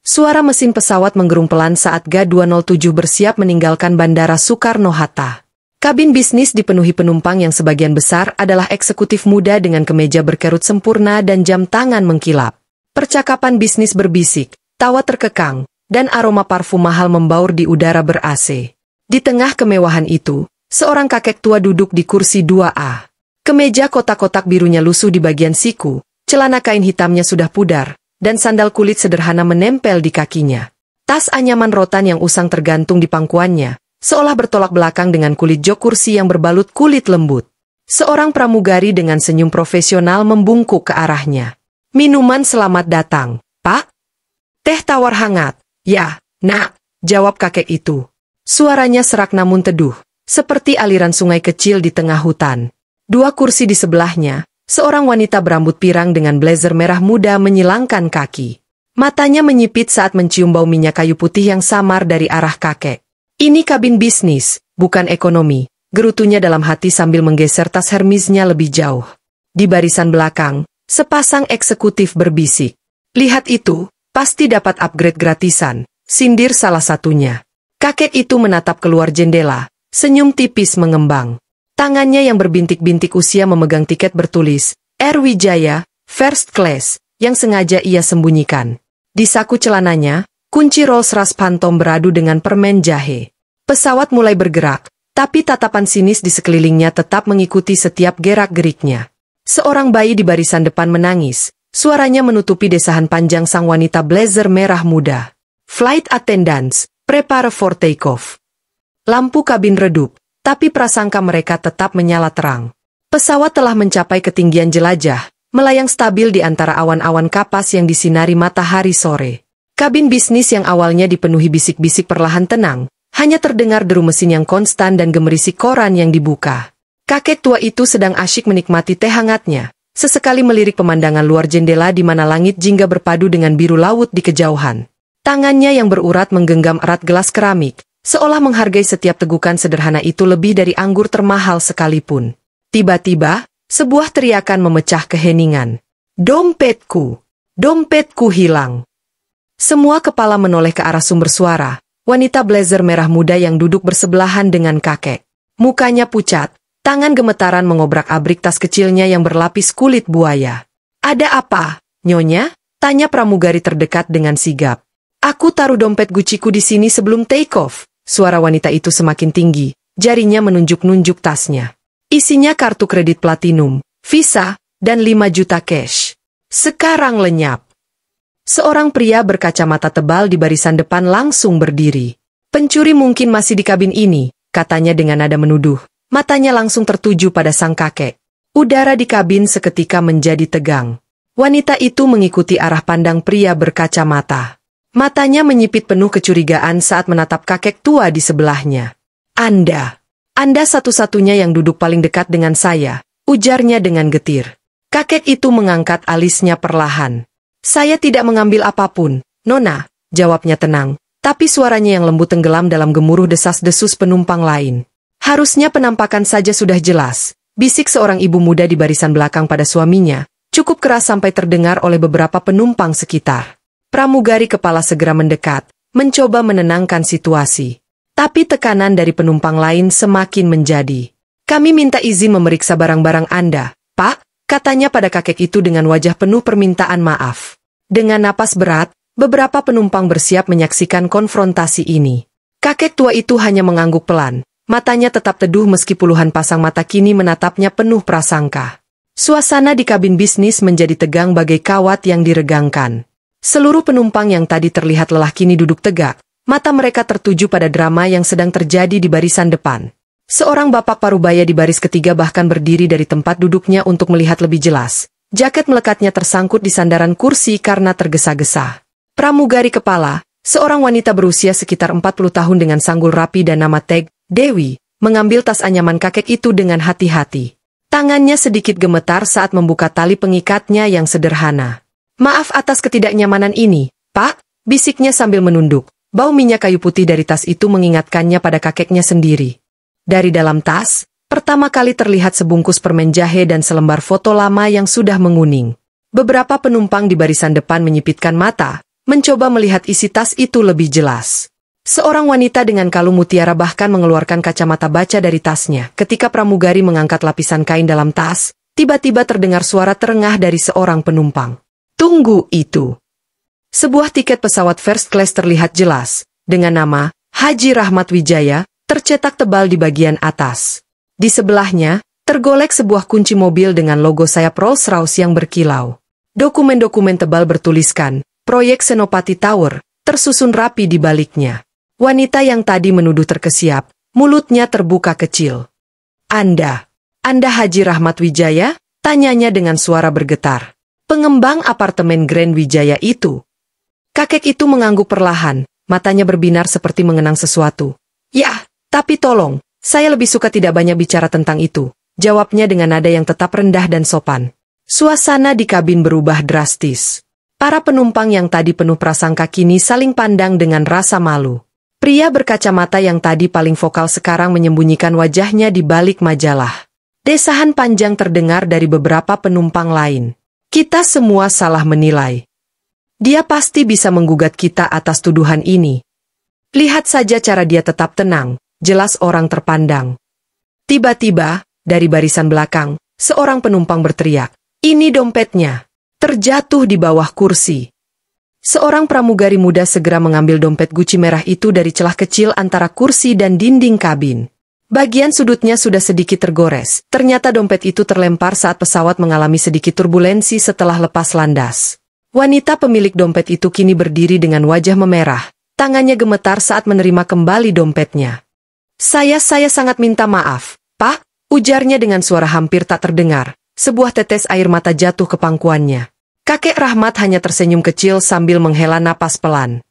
Suara mesin pesawat menggerung pelan saat Ga-207 bersiap meninggalkan Bandara Soekarno-Hatta. Kabin bisnis dipenuhi penumpang yang sebagian besar adalah eksekutif muda dengan kemeja berkerut sempurna dan jam tangan mengkilap. Percakapan bisnis berbisik, tawa terkekang, dan aroma parfum mahal membaur di udara ber-AC. Di tengah kemewahan itu, seorang kakek tua duduk di kursi 2A. Kemeja kotak-kotak birunya lusuh di bagian siku, celana kain hitamnya sudah pudar, dan sandal kulit sederhana menempel di kakinya. Tas anyaman rotan yang usang tergantung di pangkuannya, seolah bertolak belakang dengan kulit jok kursi yang berbalut kulit lembut. Seorang pramugari dengan senyum profesional membungkuk ke arahnya. "Minuman selamat datang, Pak." "Teh tawar hangat." "Ya, nak," jawab kakek itu. Suaranya serak namun teduh, seperti aliran sungai kecil di tengah hutan. Dua kursi di sebelahnya, seorang wanita berambut pirang dengan blazer merah muda menyilangkan kaki. Matanya menyipit saat mencium bau minyak kayu putih yang samar dari arah kakek. "Ini kabin bisnis, bukan ekonomi," gerutunya dalam hati sambil menggeser tas Hermesnya lebih jauh. Di barisan belakang, sepasang eksekutif berbisik. "Lihat itu, pasti dapat upgrade gratisan," sindir salah satunya. Kakek itu menatap keluar jendela, senyum tipis mengembang. Tangannya yang berbintik-bintik usia memegang tiket bertulis, Air Wijaya, First Class, yang sengaja ia sembunyikan. Di saku celananya, kunci Rolls-Royce Phantom beradu dengan permen jahe. Pesawat mulai bergerak, tapi tatapan sinis di sekelilingnya tetap mengikuti setiap gerak-geriknya. Seorang bayi di barisan depan menangis, suaranya menutupi desahan panjang sang wanita blazer merah muda. "Flight attendants, prepare for takeoff." Lampu kabin redup, tapi prasangka mereka tetap menyala terang. Pesawat telah mencapai ketinggian jelajah, melayang stabil di antara awan-awan kapas yang disinari matahari sore. Kabin bisnis yang awalnya dipenuhi bisik-bisik perlahan tenang, hanya terdengar deru mesin yang konstan dan gemerisik koran yang dibuka. Kakek tua itu sedang asyik menikmati teh hangatnya, sesekali melirik pemandangan luar jendela di mana langit jingga berpadu dengan biru laut di kejauhan. Tangannya yang berurat menggenggam erat gelas keramik, seolah menghargai setiap tegukan sederhana itu lebih dari anggur termahal sekalipun. Tiba-tiba, sebuah teriakan memecah keheningan. "Dompetku! Dompetku hilang!" Semua kepala menoleh ke arah sumber suara, wanita blazer merah muda yang duduk bersebelahan dengan kakek. Mukanya pucat, tangan gemetaran mengobrak-abrik tas kecilnya yang berlapis kulit buaya. "Ada apa, Nyonya?" tanya pramugari terdekat dengan sigap. "Aku taruh dompet Gucciku di sini sebelum take off." Suara wanita itu semakin tinggi, jarinya menunjuk-nunjuk tasnya. Isinya kartu kredit platinum, Visa, dan 5 juta cash. "Sekarang lenyap." Seorang pria berkacamata tebal di barisan depan langsung berdiri. "Pencuri mungkin masih di kabin ini," katanya dengan nada menuduh. Matanya langsung tertuju pada sang kakek. Udara di kabin seketika menjadi tegang. Wanita itu mengikuti arah pandang pria berkacamata. Matanya menyipit penuh kecurigaan saat menatap kakek tua di sebelahnya. Anda satu-satunya yang duduk paling dekat dengan saya," ujarnya dengan getir. Kakek itu mengangkat alisnya perlahan. "Saya tidak mengambil apapun, Nona," jawabnya tenang, tapi suaranya yang lembut tenggelam dalam gemuruh desas-desus penumpang lain. "Harusnya penampakan saja sudah jelas," bisik seorang ibu muda di barisan belakang pada suaminya, cukup keras sampai terdengar oleh beberapa penumpang sekitar. Pramugari kepala segera mendekat, mencoba menenangkan situasi. Tapi tekanan dari penumpang lain semakin menjadi. "Kami minta izin memeriksa barang-barang Anda, Pak," katanya pada kakek itu dengan wajah penuh permintaan maaf. Dengan napas berat, beberapa penumpang bersiap menyaksikan konfrontasi ini. Kakek tua itu hanya mengangguk pelan, matanya tetap teduh meski puluhan pasang mata kini menatapnya penuh prasangka. Suasana di kabin bisnis menjadi tegang bagai kawat yang diregangkan. Seluruh penumpang yang tadi terlihat lelah kini duduk tegak, mata mereka tertuju pada drama yang sedang terjadi di barisan depan. Seorang bapak parubaya di baris ketiga bahkan berdiri dari tempat duduknya untuk melihat lebih jelas. Jaket melekatnya tersangkut di sandaran kursi karena tergesa-gesa. Pramugari kepala, seorang wanita berusia sekitar 40 tahun dengan sanggul rapi dan nama tag, Dewi, mengambil tas anyaman kakek itu dengan hati-hati. Tangannya sedikit gemetar saat membuka tali pengikatnya yang sederhana. "Maaf atas ketidaknyamanan ini, Pak," bisiknya sambil menunduk. Bau minyak kayu putih dari tas itu mengingatkannya pada kakeknya sendiri. Dari dalam tas, pertama kali terlihat sebungkus permen jahe dan selembar foto lama yang sudah menguning. Beberapa penumpang di barisan depan menyipitkan mata, mencoba melihat isi tas itu lebih jelas. Seorang wanita dengan kalung mutiara bahkan mengeluarkan kacamata baca dari tasnya. Ketika pramugari mengangkat lapisan kain dalam tas, tiba-tiba terdengar suara terengah dari seorang penumpang. Tunggu itu. Sebuah tiket pesawat first class terlihat jelas, dengan nama Haji Rahmat Wijaya, tercetak tebal di bagian atas. Di sebelahnya, tergolek sebuah kunci mobil dengan logo sayap Rolls-Royce yang berkilau. Dokumen-dokumen tebal bertuliskan, Proyek Senopati Tower, tersusun rapi di baliknya. Wanita yang tadi menuduh terkesiap, mulutnya terbuka kecil. Anda Haji Rahmat Wijaya? Tanyanya dengan suara bergetar. Pengembang apartemen Grand Wijaya itu. Kakek itu mengangguk perlahan, matanya berbinar seperti mengenang sesuatu. Ya, tapi tolong, saya lebih suka tidak banyak bicara tentang itu, jawabnya dengan nada yang tetap rendah dan sopan. Suasana di kabin berubah drastis. Para penumpang yang tadi penuh prasangka kini saling pandang dengan rasa malu. Pria berkacamata yang tadi paling vokal sekarang menyembunyikan wajahnya di balik majalah. Desahan panjang terdengar dari beberapa penumpang lain. Kita semua salah menilai. Dia pasti bisa menggugat kita atas tuduhan ini. Lihat saja cara dia tetap tenang, jelas orang terpandang. Tiba-tiba, dari barisan belakang, seorang penumpang berteriak, "Ini dompetnya!" Terjatuh di bawah kursi. Seorang pramugari muda segera mengambil dompet Gucci merah itu dari celah kecil antara kursi dan dinding kabin. Bagian sudutnya sudah sedikit tergores. Ternyata dompet itu terlempar saat pesawat mengalami sedikit turbulensi setelah lepas landas. Wanita pemilik dompet itu kini berdiri dengan wajah memerah. Tangannya gemetar saat menerima kembali dompetnya. Saya sangat minta maaf, Pak, ujarnya dengan suara hampir tak terdengar. Sebuah tetes air mata jatuh ke pangkuannya. Kakek Rahmat hanya tersenyum kecil sambil menghela napas pelan.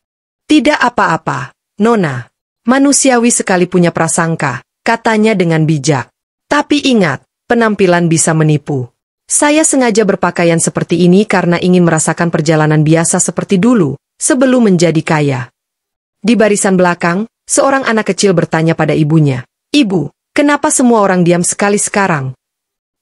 Tidak apa-apa, Nona. Manusiawi sekali punya prasangka, katanya dengan bijak. Tapi ingat, penampilan bisa menipu. Saya sengaja berpakaian seperti ini karena ingin merasakan perjalanan biasa seperti dulu, sebelum menjadi kaya. Di barisan belakang, seorang anak kecil bertanya pada ibunya, "Ibu, kenapa semua orang diam sekali sekarang?"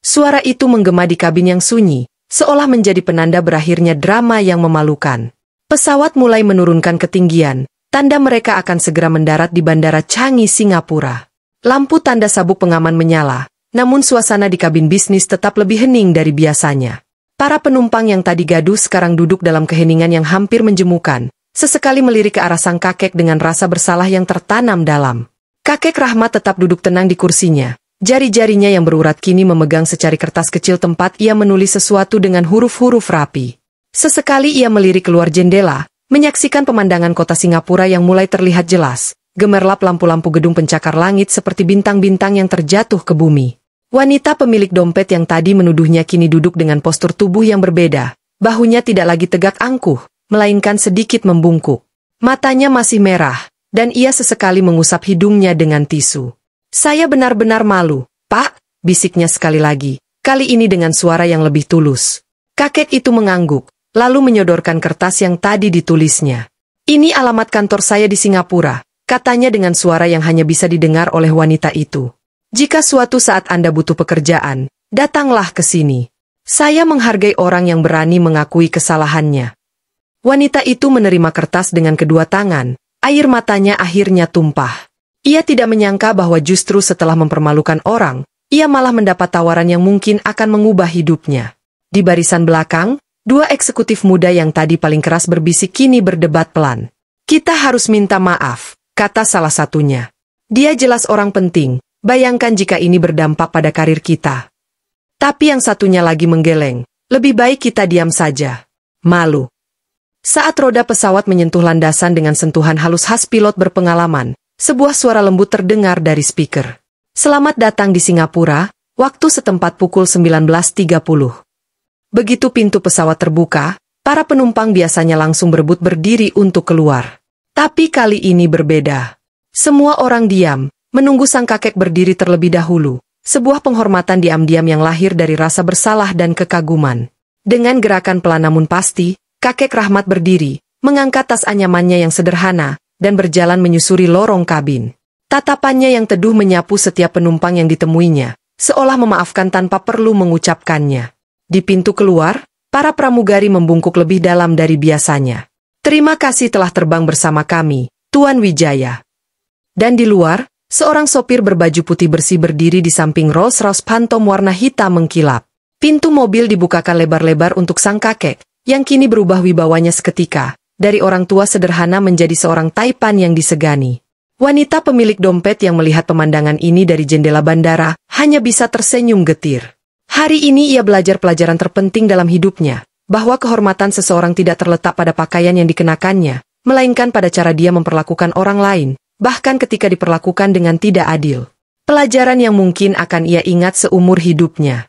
Suara itu menggema di kabin yang sunyi, seolah menjadi penanda berakhirnya drama yang memalukan. Pesawat mulai menurunkan ketinggian, tanda mereka akan segera mendarat di Bandara Changi, Singapura. Lampu tanda sabuk pengaman menyala, namun suasana di kabin bisnis tetap lebih hening dari biasanya. Para penumpang yang tadi gaduh sekarang duduk dalam keheningan yang hampir menjemukan, sesekali melirik ke arah sang kakek dengan rasa bersalah yang tertanam dalam. Kakek Rahmat tetap duduk tenang di kursinya. Jari-jarinya yang berurat kini memegang secari kertas kecil tempat ia menulis sesuatu dengan huruf-huruf rapi. Sesekali ia melirik keluar jendela, menyaksikan pemandangan kota Singapura yang mulai terlihat jelas. Gemerlap lampu-lampu gedung pencakar langit seperti bintang-bintang yang terjatuh ke bumi. Wanita pemilik dompet yang tadi menuduhnya kini duduk dengan postur tubuh yang berbeda. Bahunya tidak lagi tegak angkuh, melainkan sedikit membungkuk. Matanya masih merah, dan ia sesekali mengusap hidungnya dengan tisu. Saya benar-benar malu, Pak, bisiknya sekali lagi, kali ini dengan suara yang lebih tulus. Kakek itu mengangguk, lalu menyodorkan kertas yang tadi ditulisnya. Ini alamat kantor saya di Singapura, katanya dengan suara yang hanya bisa didengar oleh wanita itu. Jika suatu saat Anda butuh pekerjaan, datanglah ke sini. Saya menghargai orang yang berani mengakui kesalahannya. Wanita itu menerima kertas dengan kedua tangan, air matanya akhirnya tumpah. Ia tidak menyangka bahwa justru setelah mempermalukan orang, ia malah mendapat tawaran yang mungkin akan mengubah hidupnya. Di barisan belakang, dua eksekutif muda yang tadi paling keras berbisik kini berdebat pelan. Kita harus minta maaf, kata salah satunya. Dia jelas orang penting, bayangkan jika ini berdampak pada karir kita. Tapi yang satunya lagi menggeleng, lebih baik kita diam saja. Malu. Saat roda pesawat menyentuh landasan dengan sentuhan halus khas pilot berpengalaman, sebuah suara lembut terdengar dari speaker. Selamat datang di Singapura, waktu setempat pukul 19.30. Begitu pintu pesawat terbuka, para penumpang biasanya langsung berebut berdiri untuk keluar. Tapi kali ini berbeda. Semua orang diam, menunggu sang kakek berdiri terlebih dahulu. Sebuah penghormatan diam-diam yang lahir dari rasa bersalah dan kekaguman. Dengan gerakan pelan namun pasti, kakek Rahmat berdiri, mengangkat tas anyamannya yang sederhana, dan berjalan menyusuri lorong kabin. Tatapannya yang teduh menyapu setiap penumpang yang ditemuinya, seolah memaafkan tanpa perlu mengucapkannya. Di pintu keluar, para pramugari membungkuk lebih dalam dari biasanya. Terima kasih telah terbang bersama kami, Tuan Wijaya. Dan di luar, seorang sopir berbaju putih bersih berdiri di samping Rolls-Royce Phantom warna hitam mengkilap. Pintu mobil dibukakan lebar-lebar untuk sang kakek, yang kini berubah wibawanya seketika, dari orang tua sederhana menjadi seorang taipan yang disegani. Wanita pemilik dompet yang melihat pemandangan ini dari jendela bandara, hanya bisa tersenyum getir. Hari ini ia belajar pelajaran terpenting dalam hidupnya, bahwa kehormatan seseorang tidak terletak pada pakaian yang dikenakannya, melainkan pada cara dia memperlakukan orang lain, bahkan ketika diperlakukan dengan tidak adil. Pelajaran yang mungkin akan ia ingat seumur hidupnya.